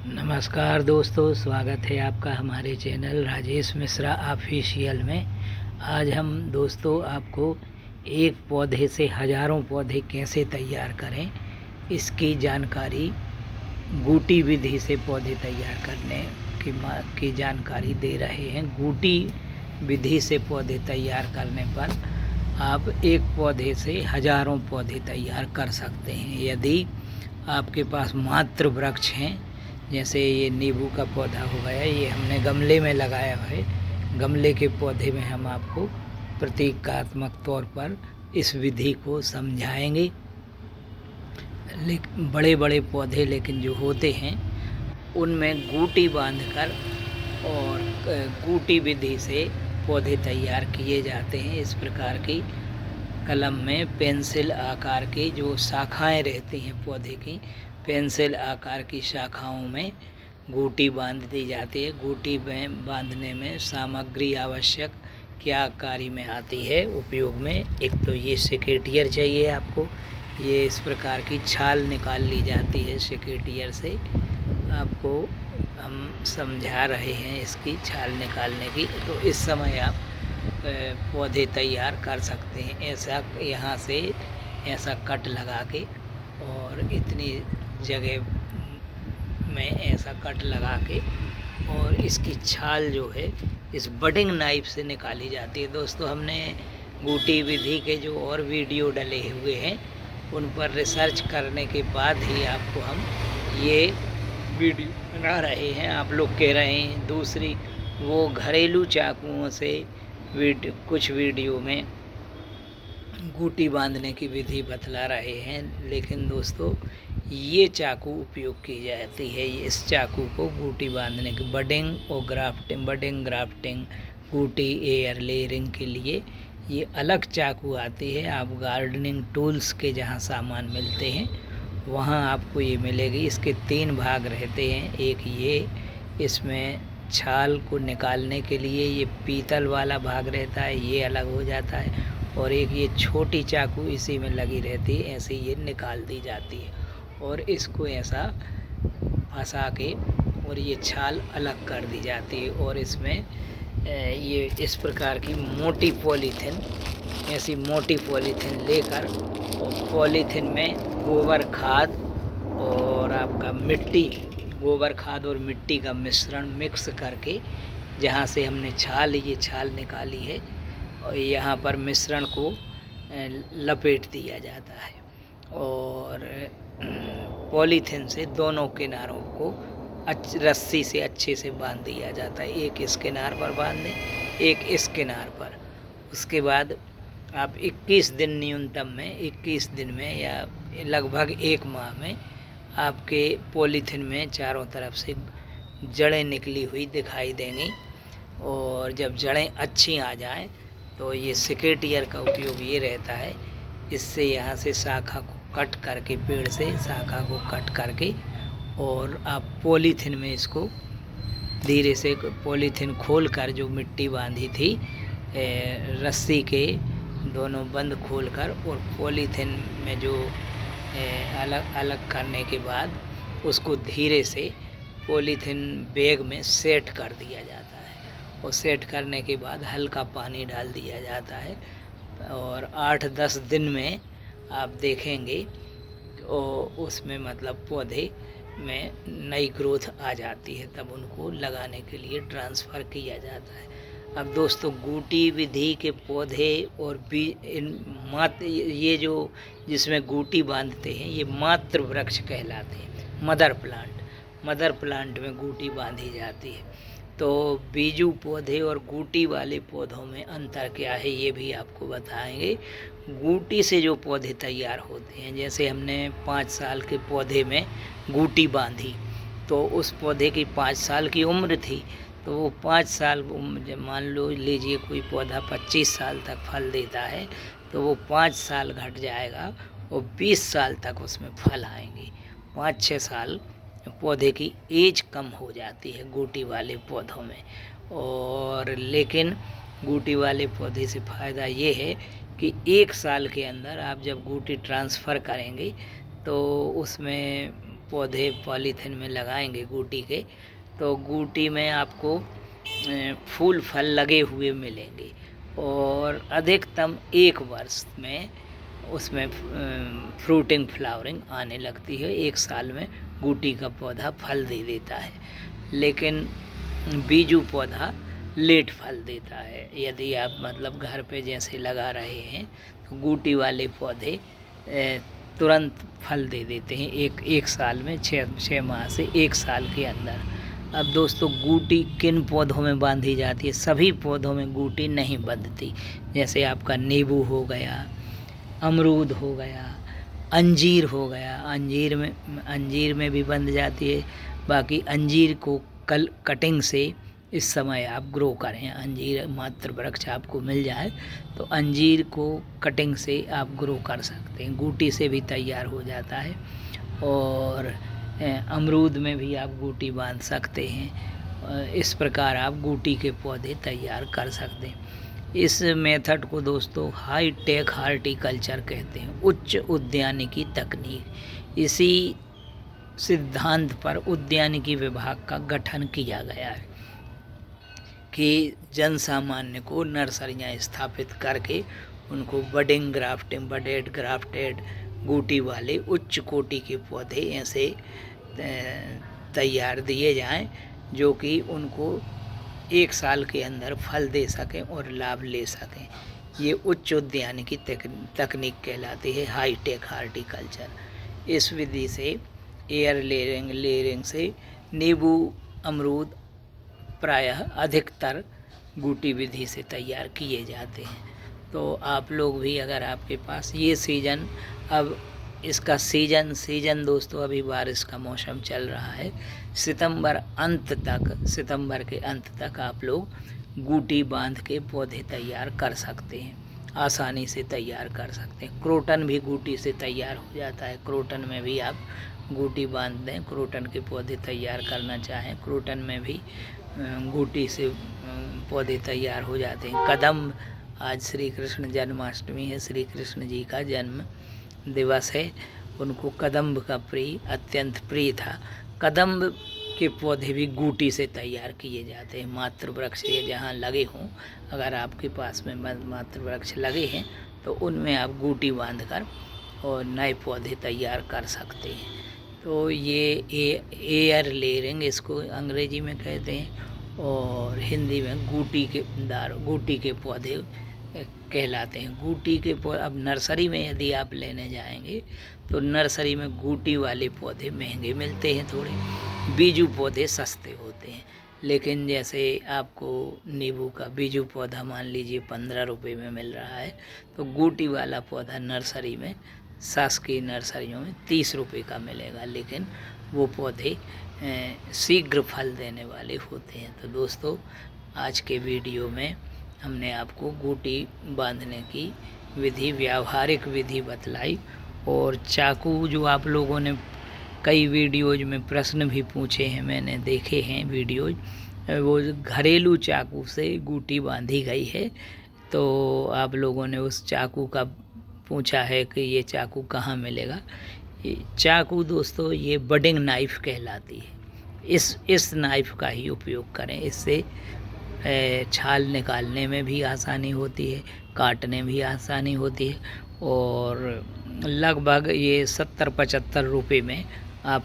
नमस्कार दोस्तों, स्वागत है आपका हमारे चैनल राजेश मिश्रा ऑफिशियल में। आज हम दोस्तों आपको एक पौधे से हज़ारों पौधे कैसे तैयार करें इसकी जानकारी, गूटी विधि से पौधे तैयार करने की जानकारी दे रहे हैं। गूटी विधि से पौधे तैयार करने पर आप एक पौधे से हज़ारों पौधे तैयार कर सकते हैं। यदि आपके पास मात्र वृक्ष हैं, जैसे ये नींबू का पौधा हो गया, ये हमने गमले में लगाया है। गमले के पौधे में हम आपको प्रतीकात्मक तौर पर इस विधि को समझाएंगे। लेकिन बड़े बड़े पौधे लेकिन जो होते हैं उनमें गूटी बांधकर और गूटी विधि से पौधे तैयार किए जाते हैं। इस प्रकार की कलम में पेंसिल आकार की जो शाखाएं रहती हैं पौधे की, पेंसिल आकार की शाखाओं में गूटी बांध दी जाती है। गूटी में बांधने में सामग्री आवश्यक क्या कार्य में आती है उपयोग में, एक तो ये सेकेटियर चाहिए आपको। ये इस प्रकार की छाल निकाल ली जाती है सेकेटियर से। आपको हम समझा रहे हैं इसकी छाल निकालने की, तो इस समय आप पौधे तैयार कर सकते हैं। ऐसा यहाँ से ऐसा कट लगा के और इतनी जगह में ऐसा कट लगा के और इसकी छाल जो है इस बडिंग नाइफ से निकाली जाती है। दोस्तों, हमने गूटी विधि के जो और वीडियो डले हुए हैं उन पर रिसर्च करने के बाद ही आपको हम ये वीडियो बना रहे हैं। आप लोग कह रहे हैं दूसरी वो घरेलू चाकुओं से कुछ वीडियो में गूटी बांधने की विधि बतला रहे हैं, लेकिन दोस्तों ये चाकू उपयोग की जाती है। इस चाकू को गूटी बांधने की बडिंग और ग्राफ्टिंग गूटी एयर लेयरिंग के लिए ये अलग चाकू आती है। आप गार्डनिंग टूल्स के जहाँ सामान मिलते हैं वहाँ आपको ये मिलेगी। इसके 3 भाग रहते हैं। एक ये, इसमें छाल को निकालने के लिए ये पीतल वाला भाग रहता है, ये अलग हो जाता है। और एक ये छोटी चाकू इसी में लगी रहती है, ऐसे ये निकाल दी जाती है और इसको ऐसा फंसा के और ये छाल अलग कर दी जाती है। और इसमें ये इस प्रकार की मोटी पॉलीथिन, ऐसी मोटी पॉलीथिन लेकर और पॉलीथिन में गोबर खाद और आपका मिट्टी, गोबर खाद और मिट्टी का मिश्रण मिक्स करके, जहाँ से हमने ये छाल निकाली है और यहाँ पर मिश्रण को लपेट दिया जाता है और पॉलीथिन से दोनों किनारों को रस्सी से अच्छे से बांध दिया जाता है। एक इस किनार पर बांध दें, एक इस किनार पर। उसके बाद आप 21 दिन, न्यूनतम में 21 दिन में या लगभग 1 माह में आपके पॉलीथिन में चारों तरफ से जड़ें निकली हुई दिखाई देंगी। और जब जड़ें अच्छी आ जाएं तो ये सेकेटियर का उपयोग ये रहता है, इससे यहाँ से शाखा को कट करके, पेड़ से शाखा को कट करके और आप पॉलीथिन में इसको धीरे से, पॉलीथिन खोलकर जो मिट्टी बांधी थी रस्सी के दोनों बंद खोलकर और पॉलीथिन में जो अलग अलग करने के बाद उसको धीरे से पॉलीथिन बैग में सेट कर दिया जाता है। और सेट करने के बाद हल्का पानी डाल दिया जाता है और 8-10 दिन में आप देखेंगे तो उसमें मतलब पौधे में नई ग्रोथ आ जाती है, तब उनको लगाने के लिए ट्रांसफ़र किया जाता है। अब दोस्तों, गूटी विधि के पौधे और ये जो जिसमें गूटी बांधते हैं ये मात्र वृक्ष कहलाते हैं, मदर प्लांट में गूटी बांधी जाती है। तो बीजू पौधे और गूटी वाले पौधों में अंतर क्या है ये भी आपको बताएंगे। गूटी से जो पौधे तैयार होते हैं, जैसे हमने 5 साल के पौधे में गूटी बांधी तो उस पौधे की 5 साल की उम्र थी, तो वो 5 साल मान लो लीजिए कोई पौधा 25 साल तक फल देता है तो वो 5 साल घट जाएगा और 20 साल तक उसमें फल आएंगे। 5-6 साल पौधे की एज कम हो जाती है गूटी वाले पौधों में। और लेकिन गूटी वाले पौधे से फ़ायदा ये है कि 1 साल के अंदर आप जब गूटी ट्रांसफ़र करेंगे तो उसमें पौधे पॉलीथिन में लगाएंगे गूटी के, तो गूटी में आपको फूल फल लगे हुए मिलेंगे और अधिकतम 1 वर्ष में उसमें फ्रूटिंग फ्लावरिंग आने लगती है। 1 साल में गूटी का पौधा फल दे देता है, लेकिन बीजू पौधा लेट फल देता है। यदि आप मतलब घर पे जैसे लगा रहे हैं तो गूटी वाले पौधे तुरंत फल दे देते हैं एक साल में, 6 माह से 1 साल के अंदर। अब दोस्तों, गूटी किन पौधों में बांधी जाती है? सभी पौधों में गूटी नहीं बंधती। जैसे आपका नींबू हो गया, अमरूद हो गया, अंजीर हो गया, अंजीर में भी बंध जाती है। बाकी अंजीर को कटिंग से इस समय आप ग्रो करें, अंजीर मात्र वृक्ष आपको मिल जाए तो अंजीर को कटिंग से आप ग्रो कर सकते हैं, गूटी से भी तैयार हो जाता है। और अमरूद में भी आप गूटी बांध सकते हैं। इस प्रकार आप गूटी के पौधे तैयार कर सकते हैं। इस मेथड को दोस्तों हाई टेक हार्टिकल्चर कहते हैं, उच्च उद्यानिकी तकनीक। इसी सिद्धांत पर उद्यानिकी विभाग का गठन किया गया है कि जन सामान्य को नर्सरियाँ स्थापित करके उनको बडेड ग्राफ्टेड गूटी वाले उच्च कोटि के पौधे ऐसे तैयार दिए जाएं जो कि उनको 1 साल के अंदर फल दे सकें और लाभ ले सकें। ये उच्च उद्यानिकी तकनीक कहलाती है, हाई टेक हार्टिकल्चर। इस विधि से एयर लेयरिंग से नींबू अमरूद प्रायः अधिकतर गूटी विधि से तैयार किए जाते हैं। तो आप लोग भी, अगर आपके पास ये सीज़न, अब इसका सीज़न दोस्तों अभी बारिश का मौसम चल रहा है, सितंबर के अंत तक आप लोग गूटी बांध के पौधे तैयार कर सकते हैं, आसानी से तैयार कर सकते हैं। क्रोटन भी गूटी से तैयार हो जाता है, क्रोटन में भी आप गूटी बांध दें, क्रोटन के पौधे तैयार करना चाहें, क्रोटन में भी गूटी से पौधे तैयार हो जाते हैं। कदम्ब, आज श्री कृष्ण जन्माष्टमी है, श्री कृष्ण जी का जन्म दिवस है, उनको कदम्ब का अत्यंत प्रिय था। कदम्ब के पौधे भी गूटी से तैयार किए जाते हैं। मातृ वृक्ष ये जहाँ लगे हों, अगर आपके पास में मातृ वृक्ष लगे हैं तो उनमें आप गूटी बांधकर और नए पौधे तैयार कर सकते हैं। तो ये एयर लेयरिंग इसको अंग्रेजी में कहते हैं और हिंदी में गूटी के पौधे कहलाते हैं। गूटी के पौधे अब नर्सरी में यदि आप लेने जाएंगे तो नर्सरी में गूटी वाले पौधे महंगे मिलते हैं, थोड़े बीजू पौधे सस्ते होते हैं। लेकिन जैसे आपको नींबू का बीजू पौधा मान लीजिए 15 रुपये में मिल रहा है, तो गूटी वाला पौधा नर्सरी में, शासकीय नर्सरियों में 30 रुपये का मिलेगा, लेकिन वो पौधे शीघ्र फल देने वाले होते हैं। तो दोस्तों, आज के वीडियो में हमने आपको गूटी बांधने की विधि, व्यावहारिक विधि बतलाई। और चाकू, जो आप लोगों ने कई वीडियोज में प्रश्न भी पूछे हैं, मैंने देखे हैं वीडियोज, वो घरेलू चाकू से गूटी बांधी गई है। तो आप लोगों ने उस चाकू का पूछा है कि ये चाकू कहाँ मिलेगा। ये चाकू दोस्तों ये बडिंग नाइफ कहलाती है। इस नाइफ का ही उपयोग करें, इससे छाल निकालने में भी आसानी होती है, काटने भी आसानी होती है। और लगभग ये 70-75 रुपये में आप